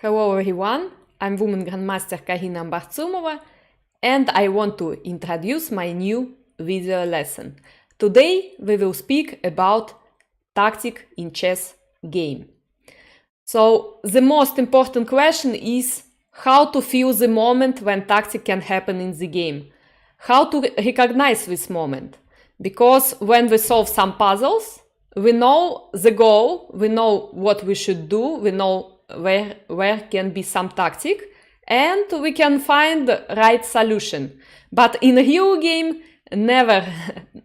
Hello everyone, I'm Woman Grandmaster Karina Bartsumova and I want to introduce my new video lesson. Today we will speak about tactic in chess game. So the most important question is how to feel the moment when tactic can happen in the game. How to recognize this moment. Because when we solve some puzzles, we know the goal, we know what we should do, we know where can be some tactic, and we can find the right solution. But in a real game, never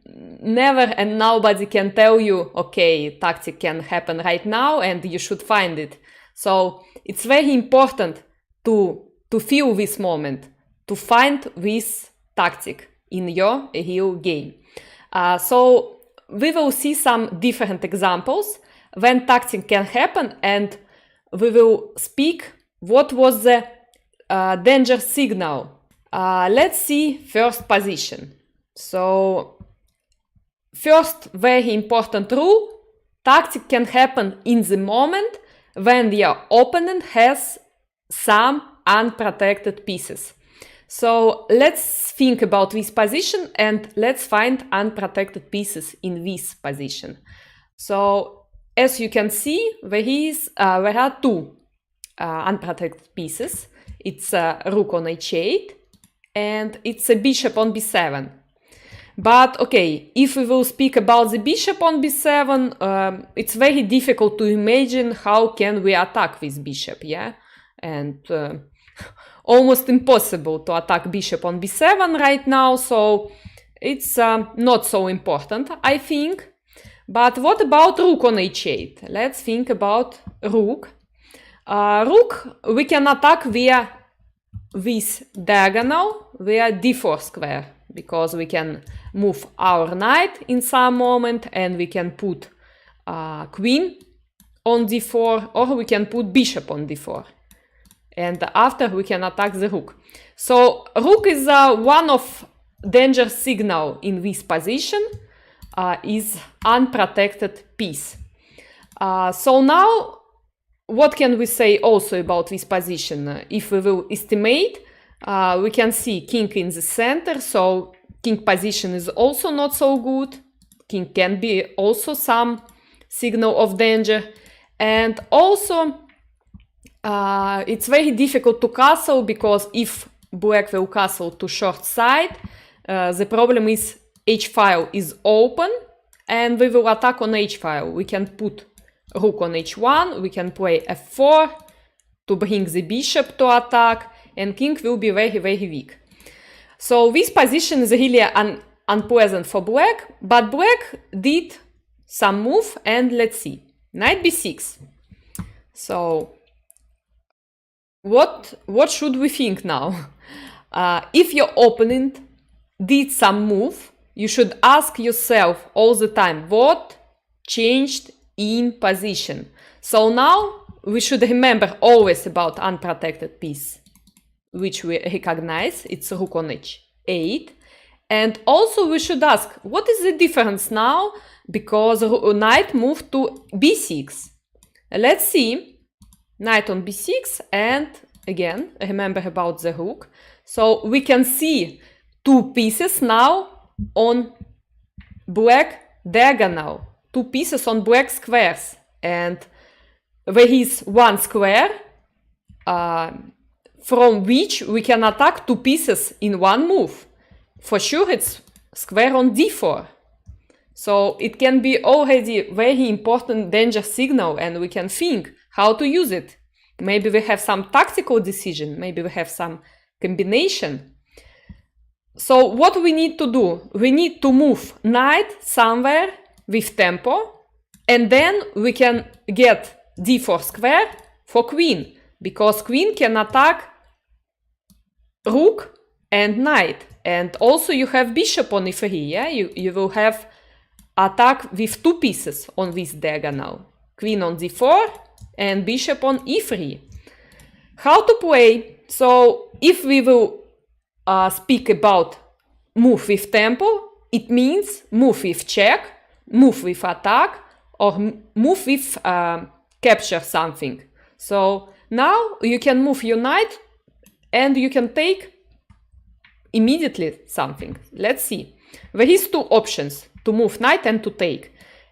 and nobody can tell you, okay, tactic can happen right now and you should find it. So it's very important to feel this moment, to find this tactic in your real game. So we will see some different examples when tactic can happen, and we will speak what was the danger signal. Let's see first position. So first very important rule, tactic can happen in the moment when your opponent has some unprotected pieces. So let's think about this position and let's find unprotected pieces in this position. So as you can see, there are two unprotected pieces. It's a rook on h8 and it's a bishop on b7. But okay, if we will speak about the bishop on b7, it's very difficult to imagine how can we attack this bishop, yeah? And almost impossible to attack bishop on b7 right now, so it's not so important, I think. But what about rook on h8? Let's think about rook. Rook we can attack via this diagonal, via d4 square, because we can move our knight in some moment and we can put queen on d4, or we can put bishop on d4. And after we can attack the rook. So rook is one of danger signal in this position, is unprotected piece. So now what can we say also about this position? If we will estimate, we can see king in the center, so king position is also not so good. King can be also some signal of danger. And also it's very difficult to castle, because if black will castle to short side, the problem is h-file is open and we will attack on h-file. We can put rook on h1, we can play f4 to bring the bishop to attack, and king will be very, very weak. So this position is really unpleasant for black, but black did some move, and let's see. Knight b6. So what should we think now? If your opponent did some move, you should ask yourself all the time, what changed in position? So now we should remember always about unprotected piece, which we recognize, it's rook on h8. And also we should ask, what is the difference now? Because knight moved to b6. Let's see, knight on b6, and again, remember about the rook. So we can see two pieces now on black diagonal, two pieces on black squares, and there is one square from which we can attack two pieces in one move. For sure it's square on d4. So it can be already very important danger signal, and we can think how to use it. Maybe we have some tactical decision, maybe we have some combination. So what we need to do? We need to move knight somewhere with tempo, and then we can get d4 square for queen, because queen can attack rook and knight. And also you have bishop on e3, yeah? You will have attack with two pieces on this diagonal. Queen on d4 and bishop on e3. How to play? So if we will speak about move with tempo, it means move with check, move with attack, or move with capture something. So now you can move your knight and you can take immediately something. Let's see. There is two options to move knight and to take.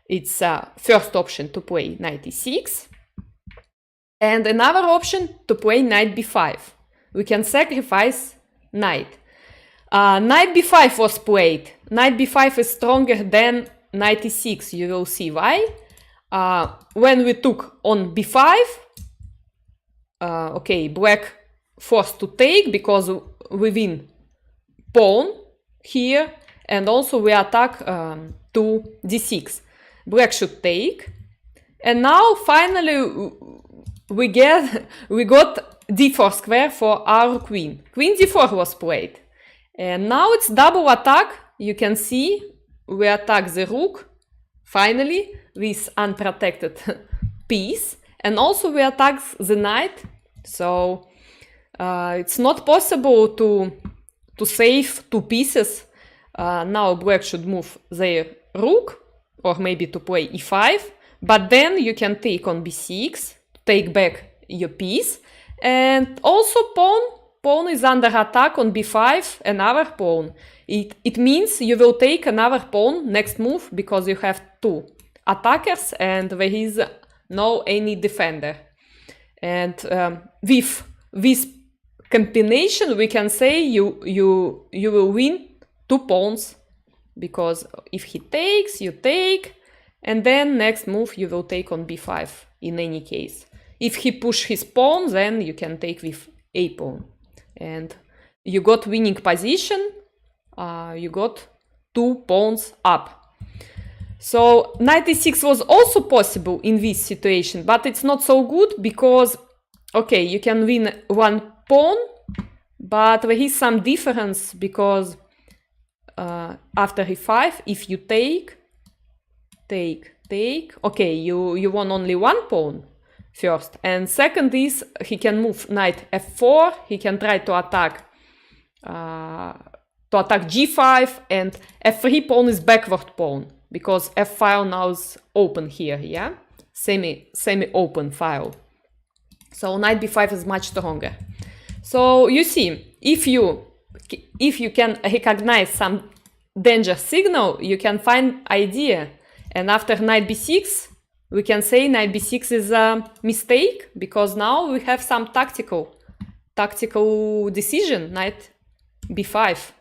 It's first option to play knight e6 and another option to play knight b5. We can sacrifice knight. Knight b5 was played. Knight b5 is stronger than knight e6. You will see why. When we took on b5, okay, black forced to take because we win pawn here, and also we attack to d6. Black should take, and now finally we got d4 square for our queen. Queen d4 was played, and now it's double attack. You can see we attack the rook finally with unprotected piece, and also we attack the knight. So it's not possible to save two pieces. Now black should move their rook, or maybe to play e5, but then you can take on b6, take back your piece, and also pawn is under attack on b5, another pawn. It means you will take another pawn next move because you have two attackers and there is no any defender. And with this combination we can say you will win two pawns, because if he takes, you take, and then next move you will take on b5 in any case. If he push his pawn, then you can take with a pawn, and you got winning position. You got two pawns up. So knight e6 was also possible in this situation, but it's not so good because, okay, you can win one pawn, but there is some difference because after e5, if you take, okay, you won only one pawn first, and second is he can move knight f4, he can try to attack g5, and f3 pawn is backward pawn because f file now is open here, yeah, semi open file. So knight b5 is much stronger. So you see, if you can recognize some danger signal, you can find idea. And after knight b6, we can say knight b6 is a mistake because now we have some tactical decision, knight b5.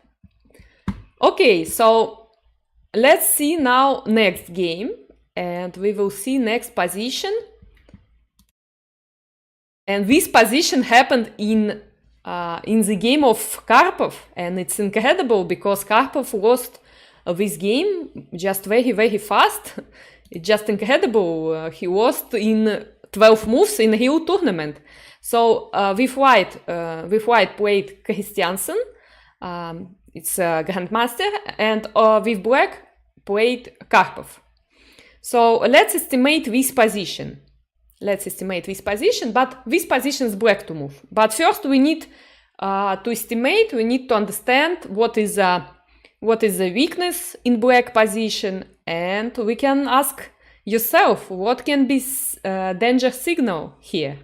Okay, so let's see now next game, and we will see next position. And this position happened in the game of Karpov, and it's incredible because Karpov lost this game just very fast. It's just incredible. He lost in 12 moves in a real tournament. So with white played Christiansen, it's a grandmaster, and with black played Karpov. So let's estimate this position. But this position is black to move. But first we need to estimate, we need to understand what is the weakness in black position, and we can ask yourself what can be danger signal here.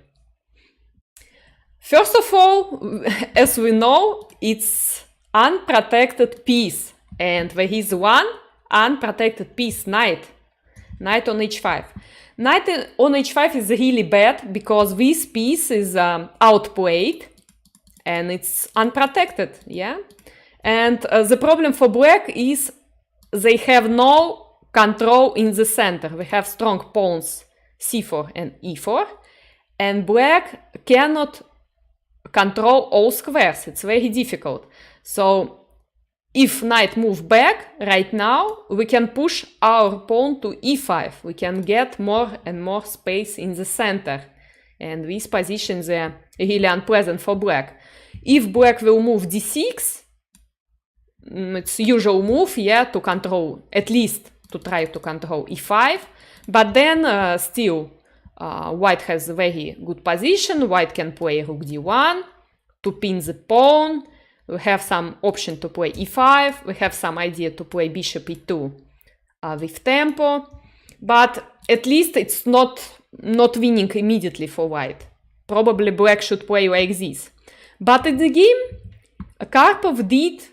First of all, as we know, it's unprotected piece, and there is one unprotected piece, knight on h5. Knight on h5 is really bad because this piece is outplayed and it's unprotected, yeah? And the problem for black is they have no control in the center. We have strong pawns c4 and e4, and black cannot control all squares. It's very difficult. So if knight move back right now, we can push our pawn to e5. We can get more and more space in the center. And these positions are really unpleasant for black. If black will move d6, it's usual move, yeah, to control, at least to try to control e5. But then still, white has a very good position. White can play rook d1 to pin the pawn. We have some option to play e5. We have some idea to play bishop e2 with tempo. But at least it's not winning immediately for white. probably black should play like this. But in the game, Karpov did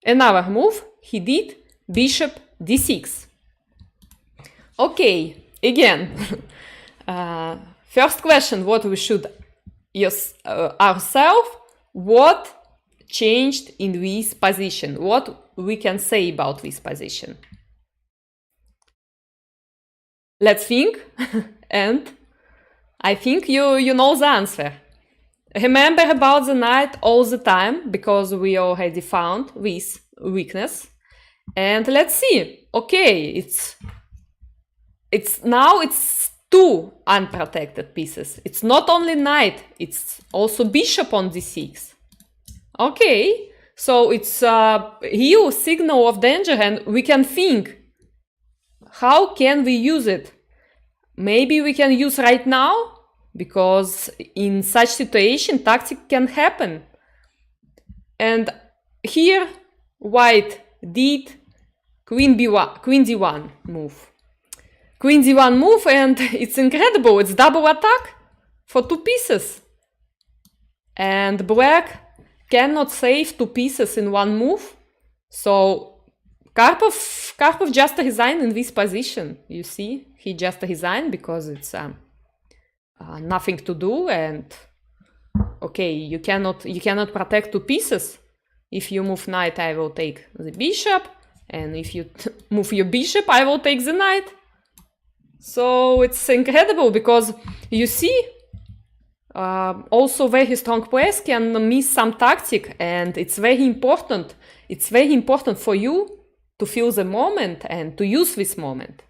another move. He did bishop d6. Okay, again, first question, what we should ask ourselves, what changed in this position? What we can say about this position? Let's think, and I think you know the answer. Remember about the knight all the time, because we already found this weakness. And let's see. Okay, it's two unprotected pieces. It's not only knight, it's also bishop on d6. Okay, so it's a huge signal of danger, and we can think, how can we use it? Maybe we can use right now, because in such situation, tactic can happen. And here, white did queen d1 move. Queen d1 move, and it's incredible. It's double attack for two pieces. And black cannot save two pieces in one move. So Karpov just resigned in this position. You see, he just resigned because it's nothing to do, and okay, you cannot protect two pieces. If you move knight, I will take the bishop, and if you move your bishop, I will take the knight. So it's incredible, because you see, also very strong players can miss some tactic, and it's very important. It's very important for you to feel the moment and to use this moment.